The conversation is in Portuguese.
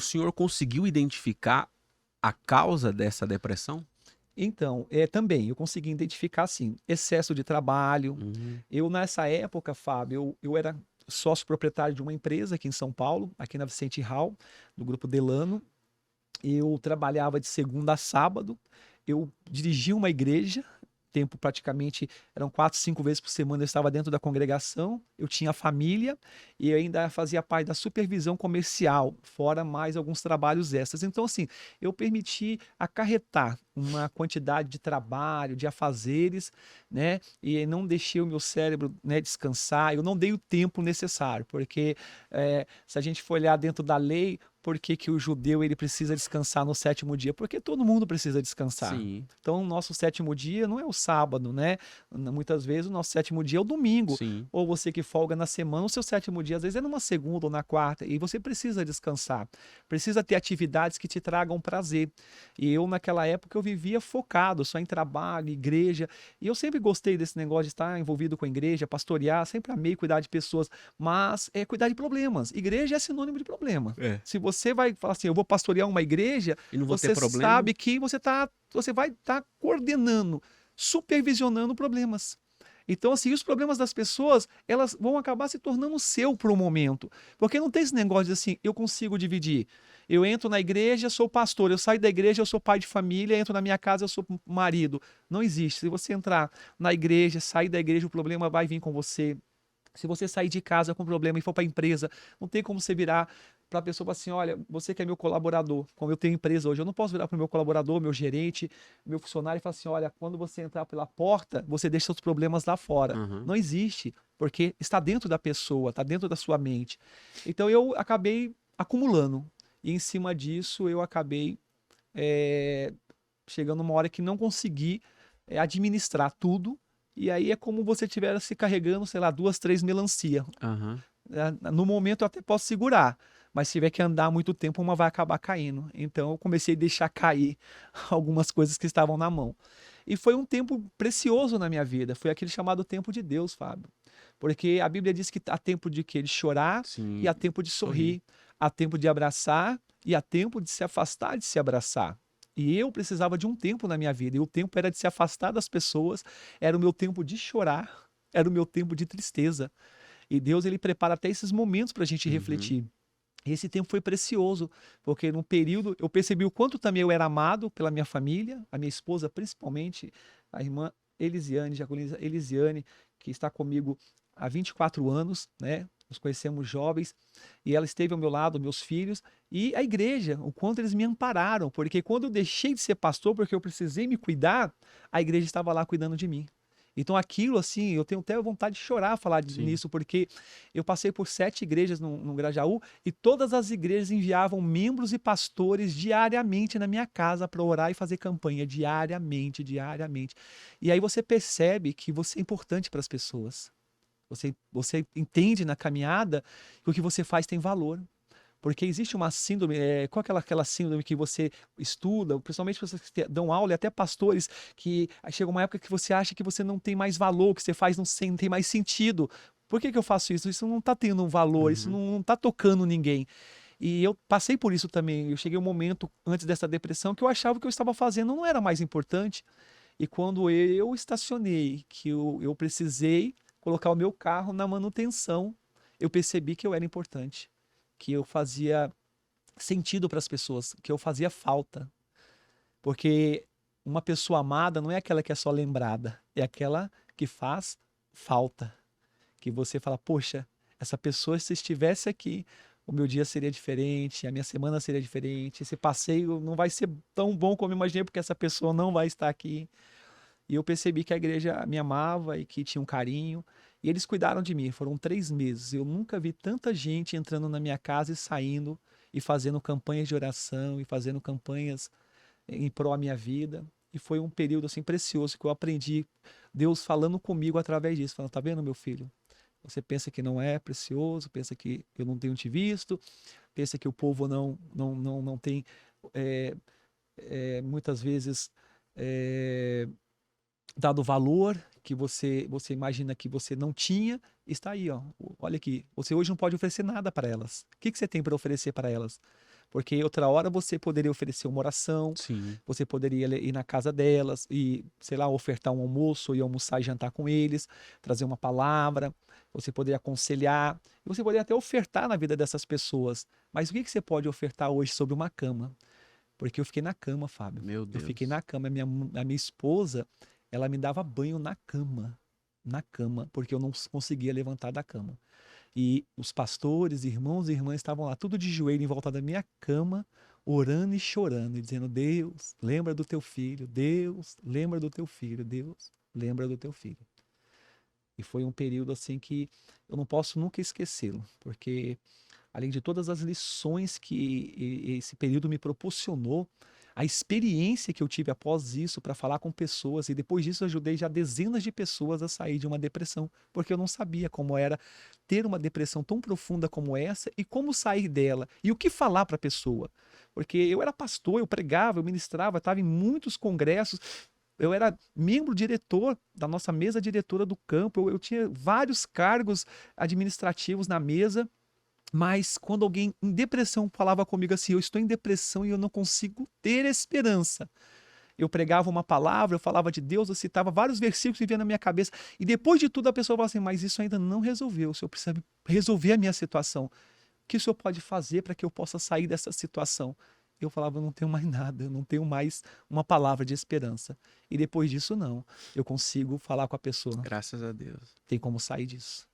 senhor conseguiu identificar a causa dessa depressão? Então, também, eu consegui identificar, assim, excesso de trabalho. Uhum. Eu, nessa época, Fábio, eu era sócio proprietário de uma empresa aqui em São Paulo, aqui na Vicente Hall, do Grupo Delano. Eu trabalhava de segunda a sábado, eu dirigia uma igreja, tempo praticamente, eram 4, 5 vezes por semana eu estava dentro da congregação, eu tinha família e eu ainda fazia parte da supervisão comercial, fora mais alguns trabalhos extras. Então, assim, eu permiti acarretar uma quantidade de trabalho, de afazeres, né? E não deixei o meu cérebro, né, descansar, eu não dei o tempo necessário, porque se a gente for olhar dentro da lei, por que que o judeu ele precisa descansar no sétimo dia? Porque todo mundo precisa descansar. Sim, Então, o nosso sétimo dia não é o sábado, né? Muitas vezes o nosso sétimo dia é o domingo. sim. Ou você que folga na semana, o seu sétimo dia às vezes é numa segunda ou na quarta. E você precisa descansar. Precisa ter atividades que te tragam prazer. E eu, naquela época, eu vivia focado só em trabalho, igreja. E eu sempre gostei desse negócio de estar envolvido com a igreja, pastorear, sempre amei cuidar de pessoas. Mas é cuidar de problemas. Igreja é sinônimo de problema. É. Se você vai falar assim, eu vou pastorear uma igreja, E não vou ter você problema? sabe que você vai estar coordenando, supervisionando problemas. Então, assim, os problemas das pessoas, elas vão acabar se tornando seu por um momento. Porque não tem esse negócio de assim, eu consigo dividir. Eu entro na igreja, sou pastor, eu saio da igreja, eu sou pai de família, entro na minha casa, eu sou marido. Não existe. Se você entrar na igreja, sair da igreja, o problema vai vir com você. Se você sair de casa com problema e for para a empresa, não tem como você virar para a pessoa e falar assim: olha, você que é meu colaborador, como eu tenho empresa hoje, eu não posso virar para o meu colaborador, meu gerente, meu funcionário e falar assim: olha, quando você entrar pela porta, você deixa seus problemas lá fora. Uhum. Não existe, porque está dentro da pessoa, está dentro da sua mente. Então eu acabei acumulando, e em cima disso eu acabei eh, chegando uma hora que não consegui administrar tudo. E aí é como você estivesse carregando, sei lá, 2, 3 melancia. Aham. No momento eu até posso segurar, mas se tiver que andar muito tempo, uma vai acabar caindo. Então eu comecei a deixar cair algumas coisas que estavam na mão. E foi um tempo precioso na minha vida. Foi aquele chamado tempo de Deus, Fábio. Porque a Bíblia diz que há tempo de que ele chorar e Sim. há tempo de Sorri. sorrir, há tempo de abraçar e há tempo de se afastar de se abraçar. E eu precisava de um tempo na minha vida, e o tempo era de se afastar das pessoas, era o meu tempo de chorar, era o meu tempo de tristeza. E Deus ele prepara até esses momentos para a gente Uhum. refletir. E esse tempo foi precioso, porque num período eu percebi o quanto também eu era amado pela minha família, a minha esposa principalmente, a irmã Elisiane, Jacolina Elisiane, que está comigo há 24 anos, né? Nos conhecemos jovens, e ela esteve ao meu lado, meus filhos, e a igreja, o quanto eles me ampararam, porque quando eu deixei de ser pastor, porque eu precisei me cuidar, a igreja estava lá cuidando de mim. Então aquilo, assim, eu tenho até vontade de chorar falar Sim. nisso, porque eu passei por 7 igrejas no Grajaú e todas as igrejas enviavam membros e pastores diariamente na minha casa para orar e fazer campanha, diariamente, diariamente. E aí você percebe que você é importante para as pessoas. Você entende na caminhada que o que você faz tem valor. Porque existe uma síndrome, qual é aquela síndrome que você estuda, principalmente pessoas que dão aula e até pastores, que aí chega uma época que você acha que você não tem mais valor, o que você faz não tem mais sentido. Por que que eu faço isso? Isso não está tendo um valor, isso Uhum. não está tocando ninguém. E eu passei por isso também. Eu cheguei um momento antes dessa depressão que eu achava que o que eu estava fazendo não era mais importante. E quando eu estacionei, que eu precisei colocar o meu carro na manutenção, eu percebi que eu era importante, que eu fazia sentido para as pessoas, que eu fazia falta. Porque uma pessoa amada não é aquela que é só lembrada, é aquela que faz falta. Que você fala, poxa, essa pessoa, se estivesse aqui, o meu dia seria diferente, a minha semana seria diferente, esse passeio não vai ser tão bom como eu imaginei, porque essa pessoa não vai estar aqui. E eu percebi que a igreja me amava e que tinha um carinho. E eles cuidaram de mim. Foram 3 meses. Eu nunca vi tanta gente entrando na minha casa e saindo e fazendo campanhas de oração e fazendo campanhas em prol da minha vida. E foi um período assim precioso que eu aprendi Deus falando comigo através disso, falando: "Tá vendo, meu filho? Você pensa que não é precioso, pensa que eu não tenho te visto, pensa que o povo não tem é, muitas vezes é, dado valor que você imagina que você não tinha, está aí, ó. Olha aqui, você hoje não pode oferecer nada para elas. O que que você tem para oferecer para elas? Porque outra hora você poderia oferecer uma oração, Sim. você poderia ir na casa delas e, sei lá, ofertar um almoço, ir almoçar e jantar com eles, trazer uma palavra, você poderia aconselhar, e você poderia até ofertar na vida dessas pessoas. Mas o que que você pode ofertar hoje sobre uma cama? Porque eu fiquei na cama, Fábio. Meu Eu fiquei Deus. na cama. A minha esposa, ela me dava banho na cama. Na cama, porque eu não conseguia levantar da cama. E os pastores, irmãos e irmãs estavam lá, tudo de joelho em volta da minha cama, orando e chorando, e dizendo: Deus, lembra do teu filho. Deus, lembra do teu filho. Deus, lembra do teu filho. E foi um período assim que eu não posso nunca esquecê-lo, porque além de todas as lições que esse período me proporcionou, a experiência que eu tive após isso para falar com pessoas, e depois disso eu ajudei já dezenas de pessoas a sair de uma depressão, porque eu não sabia como era ter uma depressão tão profunda como essa e como sair dela e o que falar para a pessoa. Porque eu era pastor, eu pregava, eu ministrava, estava em muitos congressos, eu era membro diretor da nossa mesa diretora do campo, eu tinha vários cargos administrativos na mesa. Mas quando alguém em depressão falava comigo assim: eu estou em depressão e eu não consigo ter esperança. Eu pregava uma palavra, eu falava de Deus, eu citava vários versículos que vinham na minha cabeça. E depois de tudo a pessoa falava assim: mas isso ainda não resolveu. O senhor precisa resolver a minha situação. O que o senhor pode fazer para que eu possa sair dessa situação? Eu falava: eu não tenho mais nada, eu não tenho mais uma palavra de esperança. E depois disso, não. Eu consigo falar com a pessoa: Graças a Deus. tem como sair disso.